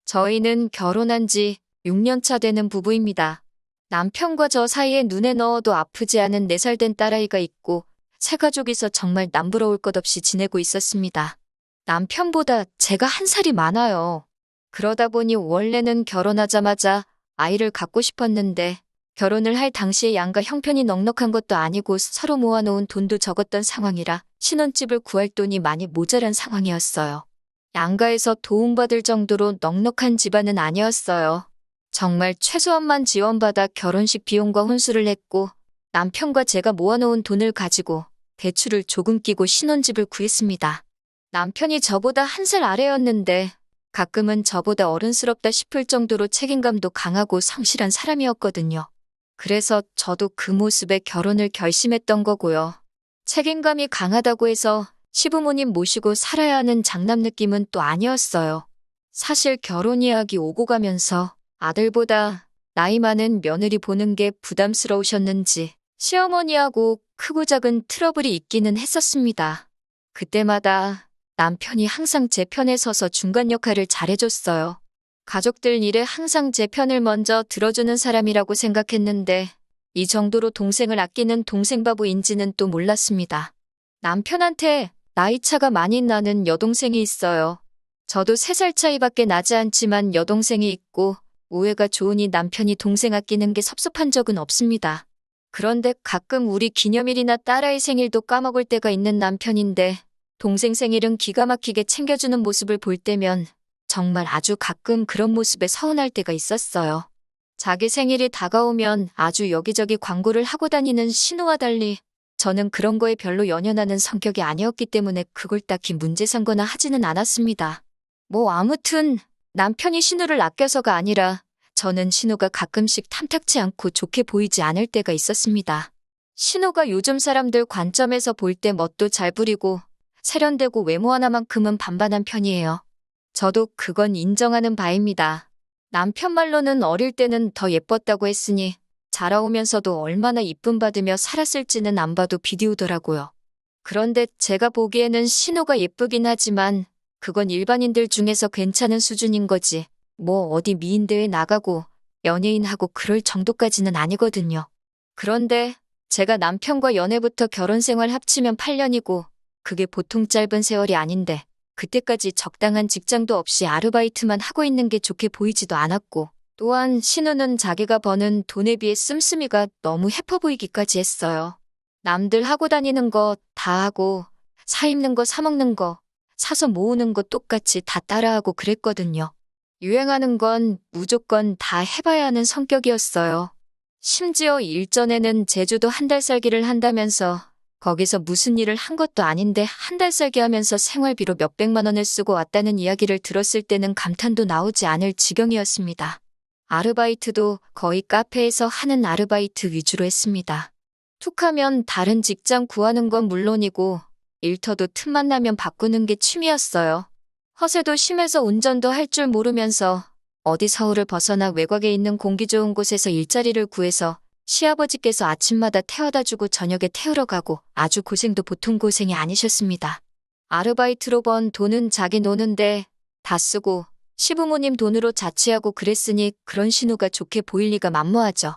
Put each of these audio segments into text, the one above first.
저희는 결혼한 지 6년 차 되는 부부입니다. 남편과 저 사이에 눈에 넣어도 아프지 않은 4살 된 딸아이가 있고 새 가족이서 정말 남부러울 것 없이 지내고 있었습니다. 남편보다 제가 1살이 많아요. 그러다 보니 원래는 결혼하자마자 아이를 갖고 싶었는데 결혼을 할 당시에 양가 형편이 넉넉한 것도 아니고 서로 모아놓은 돈도 적었던 상황이라 신혼집을 구할 돈이 많이 모자란 상황이었어요. 양가에서 도움받을 정도로 넉넉한 집안은 아니었어요. 정말 최소한만 지원받아 결혼식 비용과 혼수를 했고 남편과 제가 모아놓은 돈을 가지고 대출을 조금 끼고 신혼집을 구했습니다. 남편이 저보다 1살 아래였는데 가끔은 저보다 어른스럽다 싶을 정도로 책임감도 강하고 성실한 사람이었거든요. 그래서 저도 그 모습에 결혼을 결심했던 거고요. 책임감이 강하다고 해서 시부모님 모시고 살아야 하는 장남 느낌은 또 아니었어요. 사실 결혼 이야기 오고 가면서 아들보다 나이 많은 며느리 보는 게 부담스러우셨는지 시어머니하고 크고 작은 트러블이 있기는 했었습니다. 그때마다 남편이 항상 제 편에 서서 중간 역할을 잘해줬어요. 가족들 일에 항상 제 편을 먼저 들어주는 사람이라고 생각했는데 이 정도로 동생을 아끼는 동생 바보인지는 또 몰랐습니다. 남편한테 나이 차가 많이 나는 여동생이 있어요. 저도 3살 차이밖에 나지 않지만 여동생이 있고 우애가 좋으니 남편이 동생 아끼는 게 섭섭한 적은 없습니다. 그런데 가끔 우리 기념일이나 딸아이 생일도 까먹을 때가 있는 남편인데 동생 생일은 기가 막히게 챙겨주는 모습을 볼 때면 정말 아주 가끔 그런 모습에 서운할 때가 있었어요. 자기 생일이 다가오면 아주 여기저기 광고를 하고 다니는 신우와 달리 저는 그런 거에 별로 연연하는 성격이 아니었기 때문에 그걸 딱히 문제 삼거나 하지는 않았습니다. 뭐 아무튼 남편이 신우를 아껴서가 아니라 저는 신우가 가끔씩 탐탁치 않고 좋게 보이지 않을 때가 있었습니다. 신우가 요즘 사람들 관점에서 볼 때 멋도 잘 부리고 세련되고 외모 하나만큼은 반반한 편이에요. 저도 그건 인정하는 바입니다. 남편 말로는 어릴 때는 더 예뻤다고 했으니 자라오면서도 얼마나 이쁨 받으며 살았을지는 안 봐도 비디오더라고요. 그런데 제가 보기에는 신우가 예쁘긴 하지만 그건 일반인들 중에서 괜찮은 수준인 거지. 뭐 어디 미인대회 나가고 연예인하고 그럴 정도까지는 아니거든요. 그런데 제가 남편과 연애부터 결혼 생활 합치면 8년이고 그게 보통 짧은 세월이 아닌데 그때까지 적당한 직장도 없이 아르바이트만 하고 있는 게 좋게 보이지도 않았고 또한 신우는 자기가 버는 돈에 비해 씀씀이가 너무 해퍼 보이기까지 했어요. 남들 하고 다니는 거 다 하고 사 입는 거 사 먹는 거 사서 모으는 거 똑같이 다 따라하고 그랬거든요. 유행하는 건 무조건 다 해봐야 하는 성격이었어요. 심지어 일전에는 제주도 1달 살기를 한다면서 거기서 무슨 일을 한 것도 아닌데 1달 살기 하면서 생활비로 몇백만 원을 쓰고 왔다는 이야기를 들었을 때는 감탄도 나오지 않을 지경이었습니다. 아르바이트도 거의 카페에서 하는 아르바이트 위주로 했습니다. 툭하면 다른 직장 구하는 건 물론이고 일터도 틈만 나면 바꾸는 게 취미였어요. 허세도 심해서 운전도 할 줄 모르면서 어디 서울을 벗어나 외곽에 있는 공기 좋은 곳에서 일자리를 구해서 시아버지께서 아침마다 태워다 주고 저녁에 태우러 가고 아주 고생도 보통 고생이 아니셨습니다. 아르바이트로 번 돈은 자기 노는데 다 쓰고 시부모님 돈으로 자취하고 그랬으니 그런 신우가 좋게 보일 리가 만무하죠.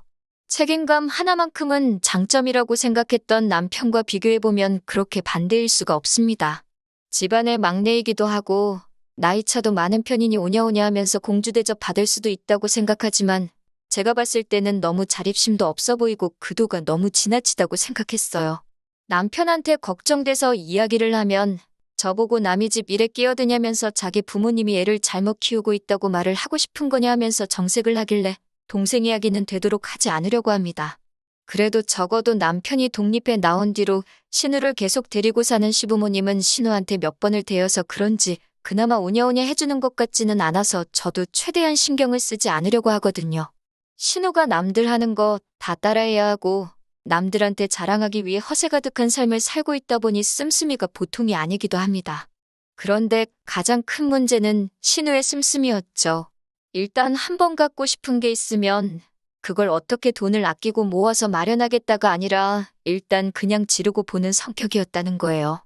책임감 하나만큼은 장점이라고 생각했던 남편과 비교해보면 그렇게 반대일 수가 없습니다. 집안의 막내이기도 하고 나이차도 많은 편이니 오냐오냐 하면서 공주대접 받을 수도 있다고 생각하지만 제가 봤을 때는 너무 자립심도 없어 보이고 그도가 너무 지나치다고 생각했어요. 남편한테 걱정돼서 이야기를 하면 저보고 남의 집 일에 끼어드냐면서 자기 부모님이 애를 잘못 키우고 있다고 말을 하고 싶은 거냐 하면서 정색을 하길래 동생 이야기는 되도록 하지 않으려고 합니다. 그래도 적어도 남편이 독립해 나온 뒤로 신우를 계속 데리고 사는 시부모님은 신우한테 몇 번을 대어서 그런지 그나마 오냐오냐 해주는 것 같지는 않아서 저도 최대한 신경을 쓰지 않으려고 하거든요. 신우가 남들 하는 거 다 따라해야 하고 남들한테 자랑하기 위해 허세 가득한 삶을 살고 있다 보니 씀씀이가 보통이 아니기도 합니다. 그런데 가장 큰 문제는 신우의 씀씀이였죠. 일단 한 번 갖고 싶은 게 있으면 그걸 어떻게 돈을 아끼고 모아서 마련하겠다가 아니라 일단 그냥 지르고 보는 성격이었다는 거예요.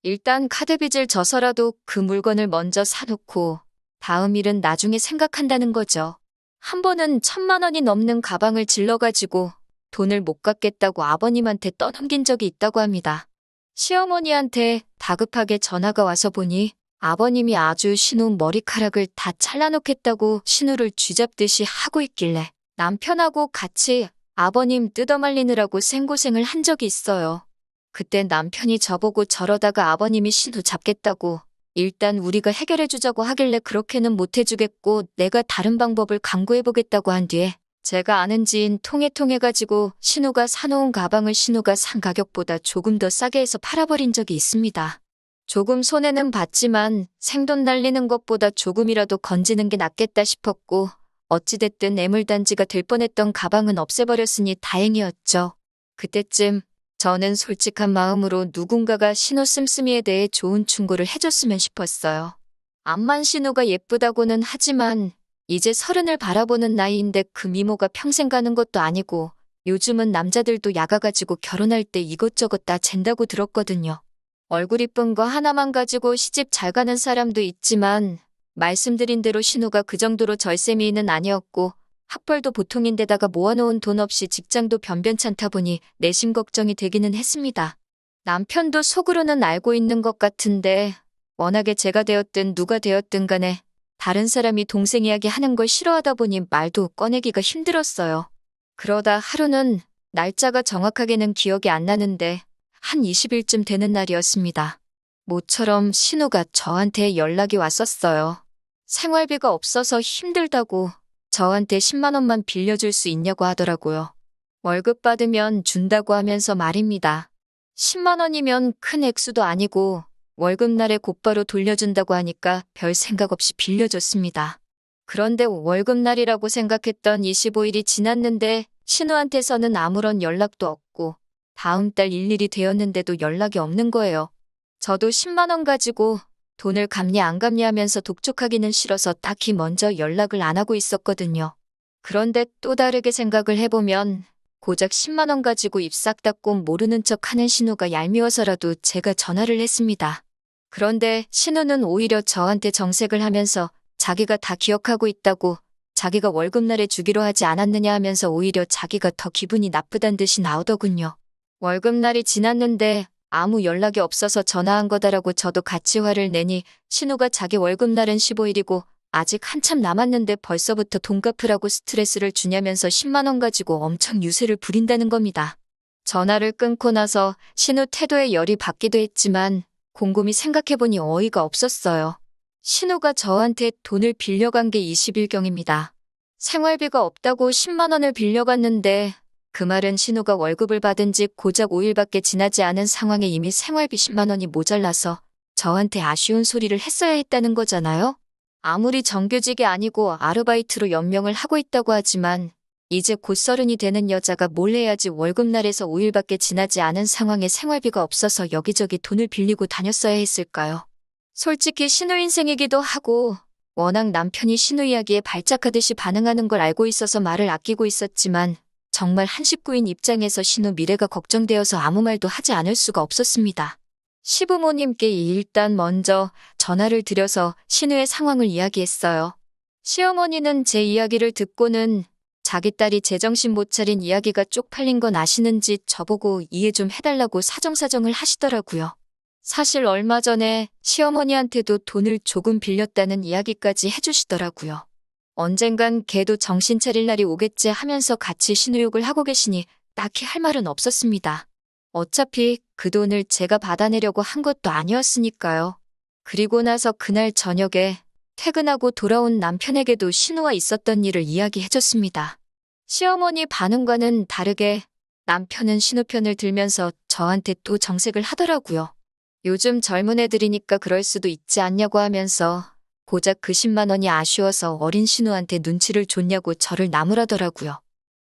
일단 카드빚을 져서라도 그 물건을 먼저 사놓고 다음 일은 나중에 생각한다는 거죠. 한 번은 1,000만 원이 넘는 가방을 질러가지고 돈을 못 갚겠다고 아버님한테 떠넘긴 적이 있다고 합니다. 시어머니한테 다급하게 전화가 와서 보니 아버님이 아주 신우 머리카락을 다 잘라놓겠다고 신우를 쥐잡듯이 하고 있길래 남편하고 같이 아버님 뜯어말리느라고 생고생을 한 적이 있어요. 그때 남편이 저보고 저러다가 아버님이 신우 잡겠다고 일단 우리가 해결해주자고 하길래 그렇게는 못해주겠고 내가 다른 방법을 강구해보겠다고 한 뒤에 제가 아는 지인 통해가지고 신우가 사놓은 가방을 신우가 산 가격보다 조금 더 싸게 해서 팔아버린 적이 있습니다. 조금 손해는 봤지만 생돈 날리는 것보다 조금이라도 건지는 게 낫겠다 싶었고 어찌됐든 애물단지가 될 뻔했던 가방은 없애버렸으니 다행이었죠. 그때쯤 저는 솔직한 마음으로 누군가가 신우 씀씀이에 대해 좋은 충고를 해줬으면 싶었어요. 암만 신우가 예쁘다고는 하지만 이제 30을 바라보는 나이인데 그 미모가 평생 가는 것도 아니고 요즘은 남자들도 야가가지고 결혼할 때 이것저것 다 잰다고 들었거든요. 얼굴 이쁜 거 하나만 가지고 시집 잘 가는 사람도 있지만 말씀드린 대로 신우가 그 정도로 절세미인은 아니었고 학벌도 보통인데다가 모아놓은 돈 없이 직장도 변변찮다 보니 내심 걱정이 되기는 했습니다. 남편도 속으로는 알고 있는 것 같은데 워낙에 제가 되었든 누가 되었든 간에 다른 사람이 동생 이야기 하는 걸 싫어하다 보니 말도 꺼내기가 힘들었어요. 그러다 하루는 날짜가 정확하게는 기억이 안 나는데 한 20일쯤 되는 날이었습니다. 모처럼 신우가 저한테 연락이 왔었어요. 생활비가 없어서 힘들다고 저한테 10만 원만 빌려줄 수 있냐고 하더라고요. 월급 받으면 준다고 하면서 말입니다. 10만 원이면 큰 액수도 아니고 월급날에 곧바로 돌려준다고 하니까 별 생각 없이 빌려줬습니다. 그런데 월급날이라고 생각했던 25일이 지났는데 신우한테서는 아무런 연락도 없고 다음 달 일일이 되었는데도 연락이 없는 거예요. 저도 10만 원 가지고 돈을 갚니 안 갚니 하면서 독촉하기는 싫어서 딱히 먼저 연락을 안 하고 있었거든요. 그런데 또 다르게 생각을 해보면 고작 10만 원 가지고 입 싹 닫고 모르는 척 하는 신우가 얄미워서라도 제가 전화를 했습니다. 그런데 신우는 오히려 저한테 정색을 하면서 자기가 다 기억하고 있다고 자기가 월급날에 주기로 하지 않았느냐 하면서 오히려 자기가 더 기분이 나쁘단 듯이 나오더군요. 월급날이 지났는데 아무 연락이 없어서 전화한 거다라고 저도 같이 화를 내니 신우가 자기 월급날은 15일이고 아직 한참 남았는데 벌써부터 돈 갚으라고 스트레스를 주냐면서 10만 원 가지고 엄청 유세를 부린다는 겁니다. 전화를 끊고 나서 신우 태도에 열이 받기도 했지만 곰곰이 생각해보니 어이가 없었어요. 신우가 저한테 돈을 빌려간 게 20일경입니다. 생활비가 없다고 10만 원을 빌려갔는데 그 말은 신우가 월급을 받은 지 고작 5일밖에 지나지 않은 상황에 이미 생활비 10만 원이 모자라서 저한테 아쉬운 소리를 했어야 했다는 거잖아요. 아무리 정규직이 아니고 아르바이트로 연명을 하고 있다고 하지만 이제 곧 30이 되는 여자가 뭘 해야지 월급날에서 5일밖에 지나지 않은 상황에 생활비가 없어서 여기저기 돈을 빌리고 다녔어야 했을까요? 솔직히 신우 인생이기도 하고 워낙 남편이 신우 이야기에 발작하듯이 반응하는 걸 알고 있어서 말을 아끼고 있었지만 정말 한 식구인 입장에서 신우 미래가 걱정되어서 아무 말도 하지 않을 수가 없었습니다. 시부모님께 일단 먼저 전화를 드려서 신우의 상황을 이야기했어요. 시어머니는 제 이야기를 듣고는 자기 딸이 제정신 못 차린 이야기가 쪽팔린 건 아시는지 저보고 이해 좀 해달라고 사정사정을 하시더라고요. 사실 얼마 전에 시어머니한테도 돈을 조금 빌렸다는 이야기까지 해주시더라고요. 언젠간 걔도 정신 차릴 날이 오겠지 하면서 같이 신우욕을 하고 계시니 딱히 할 말은 없었습니다. 어차피 그 돈을 제가 받아내려고 한 것도 아니었으니까요. 그리고 나서 그날 저녁에 퇴근하고 돌아온 남편에게도 신우와 있었던 일을 이야기해줬습니다. 시어머니 반응과는 다르게 남편은 신우 편을 들면서 저한테 또 정색을 하더라고요. 요즘 젊은 애들이니까 그럴 수도 있지 않냐고 하면서 고작 그 10만 원이 아쉬워서 어린 신우한테 눈치를 줬냐고 저를 나무라더라고요.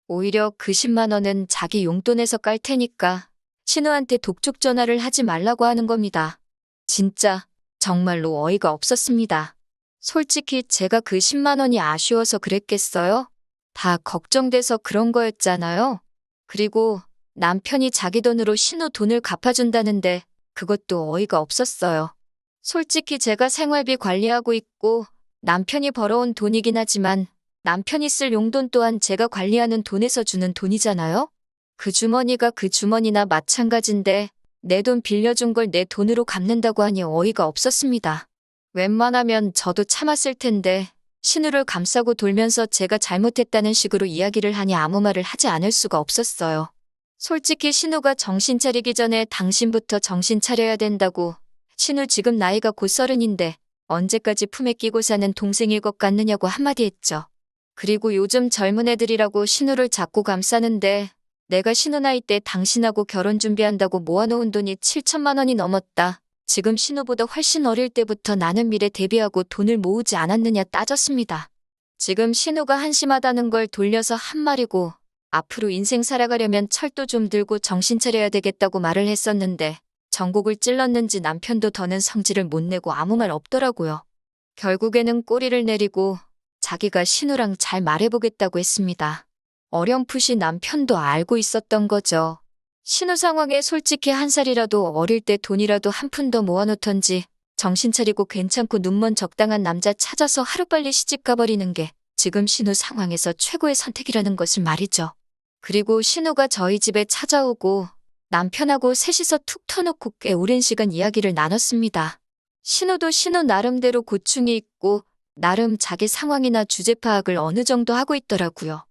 오히려 그 10만 원은 자기 용돈에서 깔 테니까 신우한테 독촉 전화를 하지 말라고 하는 겁니다. 진짜 정말로 어이가 없었습니다. 솔직히 제가 그 10만 원이 아쉬워서 그랬겠어요? 다 걱정돼서 그런 거였잖아요. 그리고 남편이 자기 돈으로 신우 돈을 갚아준다는데 그것도 어이가 없었어요. 솔직히 제가 생활비 관리하고 있고 남편이 벌어온 돈이긴 하지만 남편이 쓸 용돈 또한 제가 관리하는 돈에서 주는 돈이잖아요? 그 주머니가 그 주머니나 마찬가지인데 내 돈 빌려준 걸 내 돈으로 갚는다고 하니 어이가 없었습니다. 웬만하면 저도 참았을 텐데 신우를 감싸고 돌면서 제가 잘못했다는 식으로 이야기를 하니 아무 말을 하지 않을 수가 없었어요. 솔직히 신우가 정신 차리기 전에 당신부터 정신 차려야 된다고. 신우 지금 나이가 곧 30인데 언제까지 품에 끼고 사는 동생일 것 같느냐고 한마디 했죠. 그리고 요즘 젊은 애들이라고 신우를 자꾸 감싸는데 내가 신우 나이 때 당신하고 결혼 준비한다고 모아놓은 돈이 7천만 원이 넘었다. 지금 신우보다 훨씬 어릴 때부터 나는 미래 대비하고 돈을 모으지 않았느냐 따졌습니다. 지금 신우가 한심하다는 걸 돌려서 한 말이고 앞으로 인생 살아가려면 철도 좀 들고 정신 차려야 되겠다고 말을 했었는데 전곡을 찔렀는지 남편도 더는 성질을 못 내고 아무 말 없더라고요. 결국에는 꼬리를 내리고 자기가 신우랑 잘 말해보겠다고 했습니다. 어렴풋이 남편도 알고 있었던 거죠. 신우 상황에 솔직히 한 살이라도 어릴 때 돈이라도 한 푼 더 모아놓던지 정신 차리고 괜찮고 눈먼 적당한 남자 찾아서 하루빨리 시집 가버리는 게 지금 신우 상황에서 최고의 선택이라는 것을 말이죠. 그리고 신우가 저희 집에 찾아오고 남편하고 셋이서 툭 터놓고 꽤 오랜 시간 이야기를 나눴습니다. 신우도 신우 나름대로 고충이 있고 나름 자기 상황이나 주제 파악을 어느 정도 하고 있더라고요.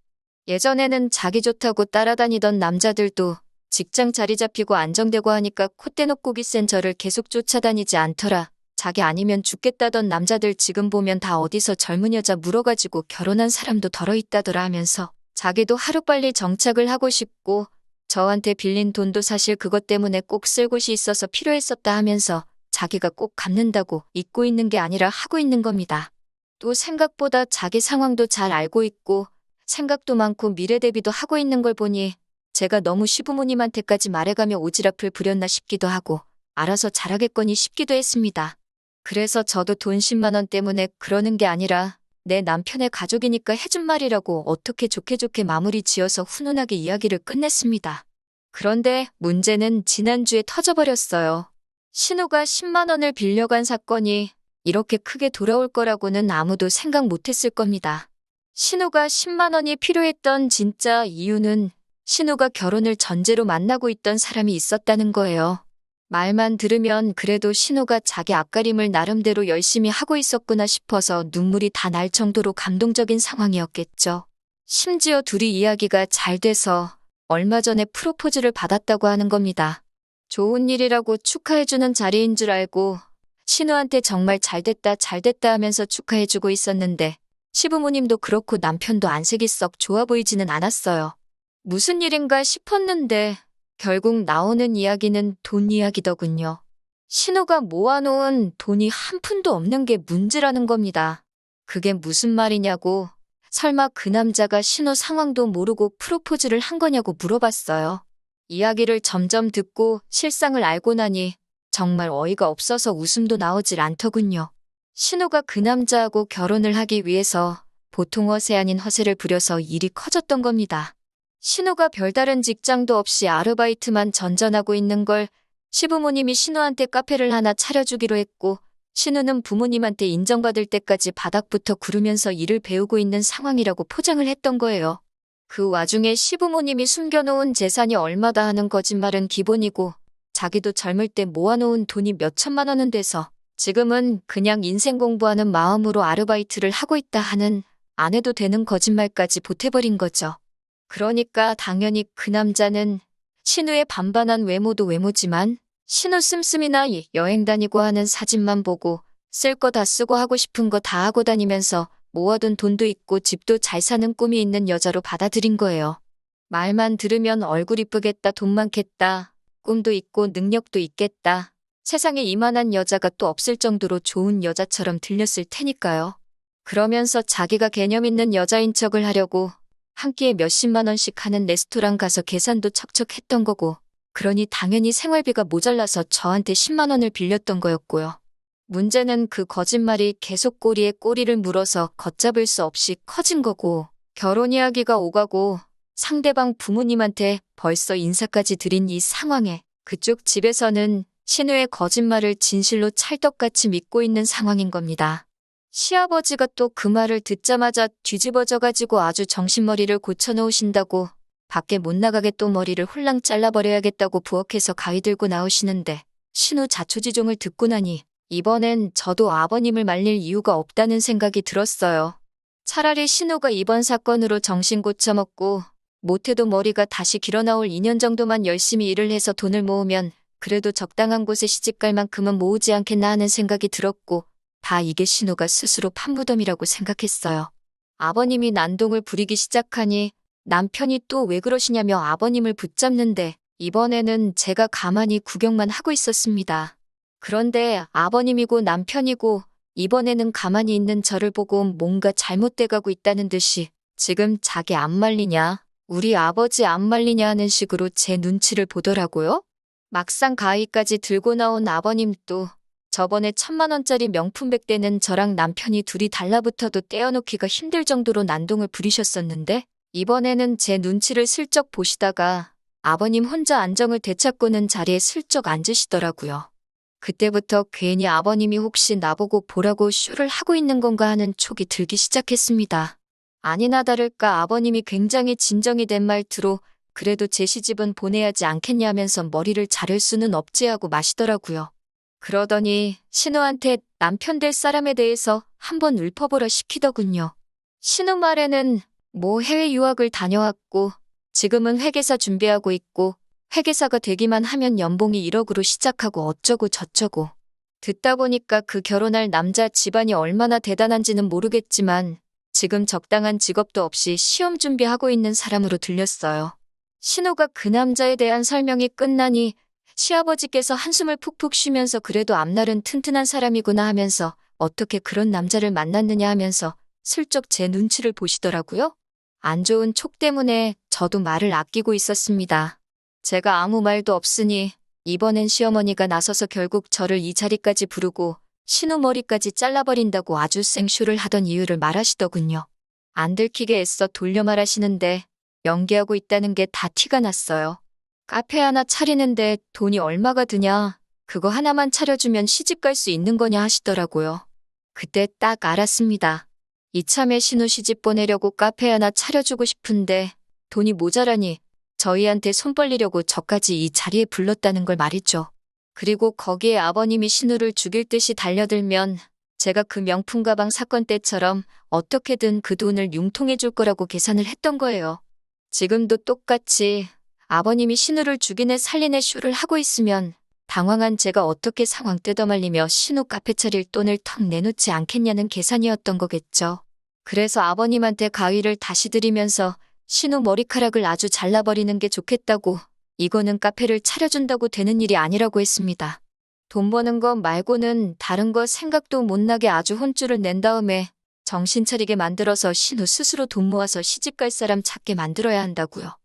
예전에는 자기 좋다고 따라다니던 남자들도 직장 자리 잡히고 안정되고 하니까 콧대 놓고 기센 저를 계속 쫓아다니지 않더라. 자기 아니면 죽겠다던 남자들 지금 보면 다 어디서 젊은 여자 물어가지고 결혼한 사람도 덜어 있다더라 하면서 자기도 하루빨리 정착을 하고 싶고 저한테 빌린 돈도 사실 그것 때문에 꼭 쓸 곳이 있어서 필요했었다 하면서 자기가 꼭 갚는다고 잊고 있는 게 아니라 하고 있는 겁니다. 또 생각보다 자기 상황도 잘 알고 있고 생각도 많고 미래 대비도 하고 있는 걸 보니 제가 너무 시부모님한테까지 말해가며 오지랖을 부렸나 싶기도 하고 알아서 잘하겠거니 싶기도 했습니다. 그래서 저도 돈 10만 원 때문에 그러는 게 아니라 내 남편의 가족이니까 해준 말이라고 어떻게 좋게 마무리 지어서 훈훈하게 이야기를 끝냈습니다. 그런데 문제는 지난주에 터져버렸어요. 신우가 10만 원을 빌려간 사건이 이렇게 크게 돌아올 거라고는 아무도 생각 못했을 겁니다. 신우가 10만 원이 필요했던 진짜 이유는 신우가 결혼을 전제로 만나고 있던 사람이 있었다는 거예요. 말만 들으면 그래도 신우가 자기 앞가림을 나름대로 열심히 하고 있었구나 싶어서 눈물이 다 날 정도로 감동적인 상황이었겠죠. 심지어 둘이 이야기가 잘 돼서 얼마 전에 프로포즈를 받았다고 하는 겁니다. 좋은 일이라고 축하해주는 자리인 줄 알고 신우한테 정말 잘됐다 하면서 축하해주고 있었는데 시부모님도 그렇고 남편도 안색이 썩 좋아 보이지는 않았어요. 무슨 일인가 싶었는데 결국 나오는 이야기는 돈 이야기더군요. 신우가 모아놓은 돈이 한 푼도 없는 게 문제라는 겁니다. 그게 무슨 말이냐고 설마 그 남자가 신우 상황도 모르고 프로포즈를 한 거냐고 물어봤어요. 이야기를 점점 듣고 실상을 알고 나니 정말 어이가 없어서 웃음도 나오질 않더군요. 신우가 그 남자하고 결혼을 하기 위해서 보통 허세 아닌 허세를 부려서 일이 커졌던 겁니다. 신우가 별다른 직장도 없이 아르바이트만 전전하고 있는 걸 시부모님이 신우한테 카페를 하나 차려주기로 했고 신우는 부모님한테 인정받을 때까지 바닥부터 구르면서 일을 배우고 있는 상황이라고 포장을 했던 거예요. 그 와중에 시부모님이 숨겨놓은 재산이 얼마다 하는 거짓말은 기본이고 자기도 젊을 때 모아놓은 돈이 몇 천만 원은 돼서 지금은 그냥 인생 공부하는 마음으로 아르바이트를 하고 있다 하는 안 해도 되는 거짓말까지 보태버린 거죠. 그러니까 당연히 그 남자는 신우의 반반한 외모도 외모지만 신우 씀씀이나 여행 다니고 하는 사진만 보고 쓸 거 다 쓰고 하고 싶은 거 다 하고 다니면서 모아둔 돈도 있고 집도 잘 사는 꿈이 있는 여자로 받아들인 거예요. 말만 들으면 얼굴 이쁘겠다, 돈 많겠다, 꿈도 있고 능력도 있겠다. 세상에 이만한 여자가 또 없을 정도로 좋은 여자처럼 들렸을 테니까요. 그러면서 자기가 개념 있는 여자인 척을 하려고 한 끼에 몇십만 원씩 하는 레스토랑 가서 계산도 척척했던 거고 그러니 당연히 생활비가 모자라서 저한테 10만 원을 빌렸던 거였고요. 문제는 그 거짓말이 계속 꼬리에 꼬리를 물어서 걷잡을 수 없이 커진 거고 결혼 이야기가 오가고 상대방 부모님한테 벌써 인사까지 드린 이 상황에 그쪽 집에서는 신우의 거짓말을 진실로 찰떡같이 믿고 있는 상황인 겁니다. 시아버지가 또 그 말을 듣자마자 뒤집어져가지고 아주 정신머리를 고쳐놓으신다고 밖에 못 나가게 또 머리를 홀랑 잘라버려야겠다고 부엌에서 가위 들고 나오시는데 신우 자초지종을 듣고 나니 이번엔 저도 아버님을 말릴 이유가 없다는 생각이 들었어요. 차라리 신우가 이번 사건으로 정신 고쳐먹고 못해도 머리가 다시 길어나올 2년 정도만 열심히 일을 해서 돈을 모으면 그래도 적당한 곳에 시집갈 만큼은 모으지 않겠나 하는 생각이 들었고 다 이게 신우가 스스로 판무덤이라고 생각했어요. 아버님이 난동을 부리기 시작하니 남편이 또 왜 그러시냐며 아버님을 붙잡는데 이번에는 제가 가만히 구경만 하고 있었습니다. 그런데 아버님이고 남편이고 이번에는 가만히 있는 저를 보고 뭔가 잘못돼 가고 있다는 듯이 지금 자기 안 말리냐, 우리 아버지 안 말리냐 하는 식으로 제 눈치를 보더라고요. 막상 가위까지 들고 나온 아버님도 저번에 1,000만 원짜리 명품백 대는 저랑 남편이 둘이 달라붙어도 떼어놓기가 힘들 정도로 난동을 부리셨었는데 이번에는 제 눈치를 슬쩍 보시다가 아버님 혼자 안정을 되찾고는 자리에 슬쩍 앉으시더라고요. 그때부터 괜히 아버님이 혹시 나보고 보라고 쇼를 하고 있는 건가 하는 촉이 들기 시작했습니다. 아니나 다를까 아버님이 굉장히 진정이 된 말투로 그래도 제 시집은 보내야지 않겠냐 하면서 머리를 자를 수는 없지 하고 마시더라고요. 그러더니 신우한테 남편 될 사람에 대해서 한번 읊어보라 시키더군요. 신우 말에는 뭐 해외 유학을 다녀왔고 지금은 회계사 준비하고 있고 회계사가 되기만 하면 연봉이 1억으로 시작하고 어쩌고 저쩌고. 듣다 보니까 그 결혼할 남자 집안이 얼마나 대단한지는 모르겠지만 지금 적당한 직업도 없이 시험 준비하고 있는 사람으로 들렸어요. 신우가 그 남자에 대한 설명이 끝나니 시아버지께서 한숨을 푹푹 쉬면서 그래도 앞날은 튼튼한 사람이구나 하면서 어떻게 그런 남자를 만났느냐 하면서 슬쩍 제 눈치를 보시더라고요. 안 좋은 촉 때문에 저도 말을 아끼고 있었습니다. 제가 아무 말도 없으니 이번엔 시어머니가 나서서 결국 저를 이 자리까지 부르고 신우 머리까지 잘라버린다고 아주 생쇼를 하던 이유를 말하시더군요. 안 들키게 애써 돌려 말하시는데 연기하고 있다는 게 다 티가 났어요. 카페 하나 차리는데 돈이 얼마가 드냐, 그거 하나만 차려주면 시집갈 수 있는 거냐 하시더라고요. 그때 딱 알았습니다. 이참에 신우 시집 보내려고 카페 하나 차려주고 싶은데 돈이 모자라니 저희한테 손 벌리려고 저까지 이 자리에 불렀다는 걸 말이죠. 그리고 거기에 아버님이 신우를 죽일 듯이 달려들면 제가 그 명품 가방 사건 때처럼 어떻게든 그 돈을 융통해 줄 거라고 계산을 했던 거예요. 지금도 똑같이 아버님이 신우를 죽이네 살리네 쇼를 하고 있으면 당황한 제가 어떻게 상황 뜯어말리며 신우 카페 차릴 돈을 턱 내놓지 않겠냐는 계산이었던 거겠죠. 그래서 아버님한테 가위를 다시 드리면서 신우 머리카락을 아주 잘라버리는 게 좋겠다고, 이거는 카페를 차려준다고 되는 일이 아니라고 했습니다. 돈 버는 거 말고는 다른 거 생각도 못 나게 아주 혼쭐을 낸 다음에 정신 차리게 만들어서 신우 스스로 돈 모아서 시집갈 사람 찾게 만들어야 한다고요.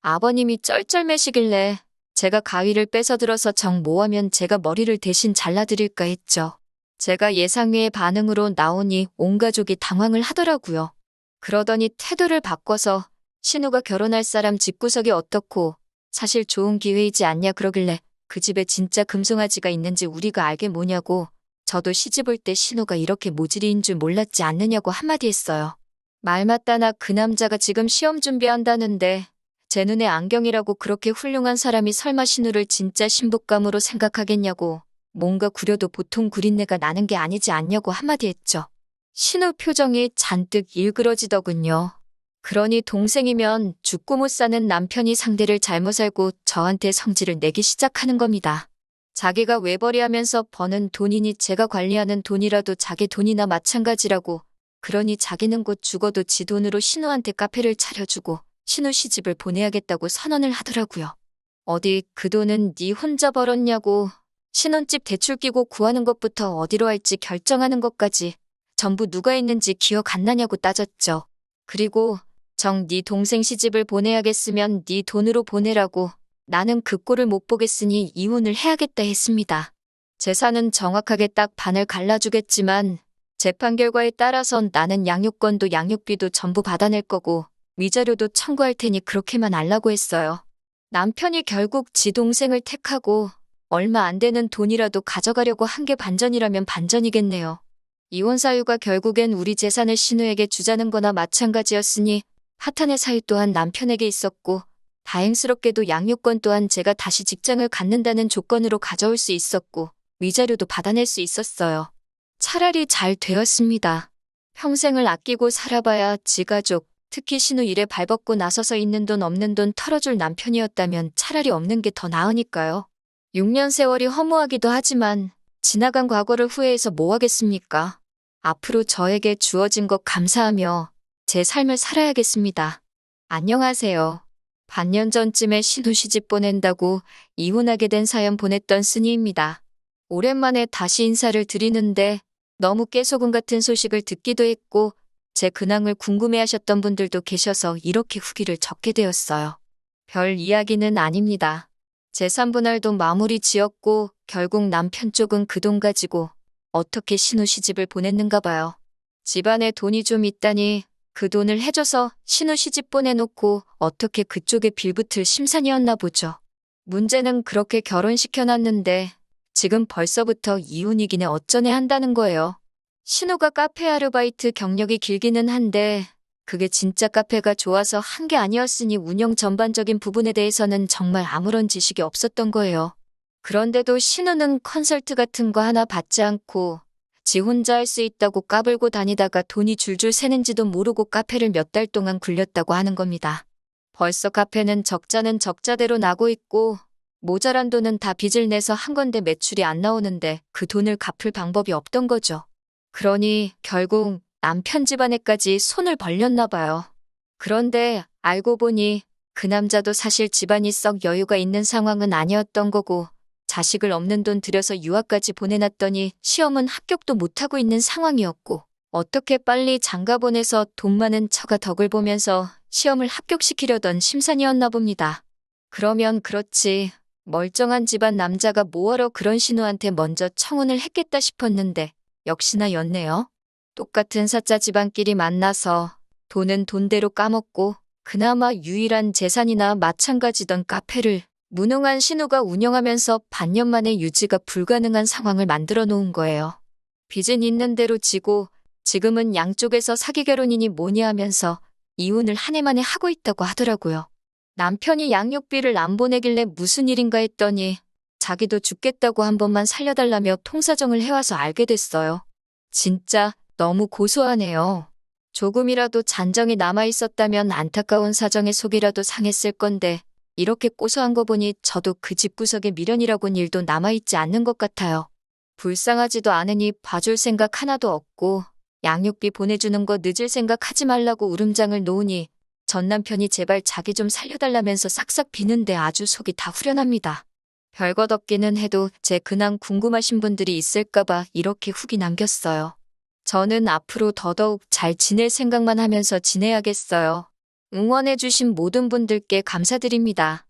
아버님이 쩔쩔매시길래 제가 가위를 뺏어 들어서 정 모하면 제가 머리를 대신 잘라드릴까 했죠. 제가 예상외의 반응으로 나오니 온 가족이 당황을 하더라고요. 그러더니 태도를 바꿔서 신우가 결혼할 사람 집구석이 어떻고 사실 좋은 기회이지 않냐 그러길래 그 집에 진짜 금송아지가 있는지 우리가 알게 뭐냐고, 저도 시집 올 때 신우가 이렇게 모질이인 줄 몰랐지 않느냐고 한마디 했어요. 말 맞다나 그 남자가 지금 시험 준비한다는데 제 눈에 안경이라고 그렇게 훌륭한 사람이 설마 신우를 진짜 신부감으로 생각하겠냐고, 뭔가 구려도 보통 구린내가 나는 게 아니지 않냐고 한마디 했죠. 신우 표정이 잔뜩 일그러지더군요. 그러니 동생이면 죽고 못 사는 남편이 상대를 잘못 알고 저한테 성질을 내기 시작하는 겁니다. 자기가 외벌이 하면서 버는 돈이니 제가 관리하는 돈이라도 자기 돈이나 마찬가지라고, 그러니 자기는 곧 죽어도 지 돈으로 신우한테 카페를 차려주고 신우 시집을 보내야겠다고 선언을 하더라고요. 어디 그 돈은 네 혼자 벌었냐고, 신혼집 대출 끼고 구하는 것부터 어디로 할지 결정하는 것까지 전부 누가 했는지 기억 안 나냐고 따졌죠. 그리고 정 네 동생 시집을 보내야겠으면 네 돈으로 보내라고, 나는 그 꼴을 못 보겠으니 이혼을 해야겠다 했습니다. 재산은 정확하게 딱 반을 갈라주겠지만 재판 결과에 따라선 나는 양육권도 양육비도 전부 받아낼 거고 위자료도 청구할 테니 그렇게만 알라고 했어요. 남편이 결국 지 동생을 택하고 얼마 안 되는 돈이라도 가져가려고 한 게 반전이라면 반전이겠네요. 이혼 사유가 결국엔 우리 재산을 신우에게 주자는 거나 마찬가지였으니 파탄의 사유 또한 남편에게 있었고 다행스럽게도 양육권 또한 제가 다시 직장을 갖는다는 조건으로 가져올 수 있었고 위자료도 받아낼 수 있었어요. 차라리 잘 되었습니다. 평생을 아끼고 살아봐야 지가족, 특히 신우 일에 발벗고 나서서 있는 돈 없는 돈 털어줄 남편이었다면 차라리 없는 게 더 나으니까요. 6년 세월이 허무하기도 하지만 지나간 과거를 후회해서 뭐 하겠습니까? 앞으로 저에게 주어진 것 감사하며 제 삶을 살아야겠습니다. 안녕하세요. 반년 전쯤에 신우 시집 보낸다고 이혼하게 된 사연 보냈던 쓰니입니다. 오랜만에 다시 인사를 드리는데 너무 깨소금 같은 소식을 듣기도 했고 제 근황을 궁금해하셨던 분들도 계셔서 이렇게 후기를 적게 되었어요. 별 이야기는 아닙니다. 재산분할도 마무리 지었고 결국 남편 쪽은 그 돈 가지고 어떻게 신우 시집을 보냈는가 봐요. 집안에 돈이 좀 있다니 그 돈을 해줘서 신우 시집 보내놓고 어떻게 그쪽에 빌붙을 심산이었나 보죠. 문제는 그렇게 결혼시켜놨는데 지금 벌써부터 이혼이기네 어쩌네 한다는 거예요. 신우가 카페 아르바이트 경력이 길기는 한데 그게 진짜 카페가 좋아서 한 게 아니었으니 운영 전반적인 부분에 대해서는 정말 아무런 지식이 없었던 거예요. 그런데도 신우는 컨설트 같은 거 하나 받지 않고 지 혼자 할 수 있다고 까불고 다니다가 돈이 줄줄 새는지도 모르고 카페를 몇 달 동안 굴렸다고 하는 겁니다. 벌써 카페는 적자는 적자대로 나고 있고 모자란 돈은 다 빚을 내서 한 건데 매출이 안 나오는데 그 돈을 갚을 방법이 없던 거죠. 그러니 결국 남편 집안에까지 손을 벌렸나 봐요. 그런데 알고 보니 그 남자도 사실 집안이 썩 여유가 있는 상황은 아니었던 거고 자식을 없는 돈 들여서 유학까지 보내놨더니 시험은 합격도 못하고 있는 상황이었고 어떻게 빨리 장가 보내서 돈 많은 처가 덕을 보면서 시험을 합격시키려던 심산이었나 봅니다. 그러면 그렇지 멀쩡한 집안 남자가 뭐하러 그런 신우한테 먼저 청혼을 했겠다 싶었는데 역시나 였네요. 똑같은 사짜 집안끼리 만나서 돈은 돈대로 까먹고 그나마 유일한 재산이나 마찬가지던 카페를 무능한 신우가 운영하면서 반년 만에 유지가 불가능한 상황을 만들어 놓은 거예요. 빚은 있는 대로 지고 지금은 양쪽에서 사기 결혼이니 뭐니 하면서 이혼을 한 해 만에 하고 있다고 하더라고요. 남편이 양육비를 안 보내길래 무슨 일인가 했더니 자기도 죽겠다고 한 번만 살려달라며 통사정을 해와서 알게 됐어요. 진짜 너무 고소하네요. 조금이라도 잔정이 남아있었다면 안타까운 사정의 속이라도 상했을 건데 이렇게 고소한 거 보니 저도 그 집구석에 미련이라곤 일도 남아있지 않는 것 같아요. 불쌍하지도 않으니 봐줄 생각 하나도 없고 양육비 보내주는 거 늦을 생각 하지 말라고 울음장을 놓으니 전 남편이 제발 자기 좀 살려달라면서 싹싹 비는데 아주 속이 다 후련합니다. 별것 없기는 해도 제 근황 궁금하신 분들이 있을까봐 이렇게 후기 남겼어요. 저는 앞으로 더더욱 잘 지낼 생각만 하면서 지내야겠어요. 응원해주신 모든 분들께 감사드립니다.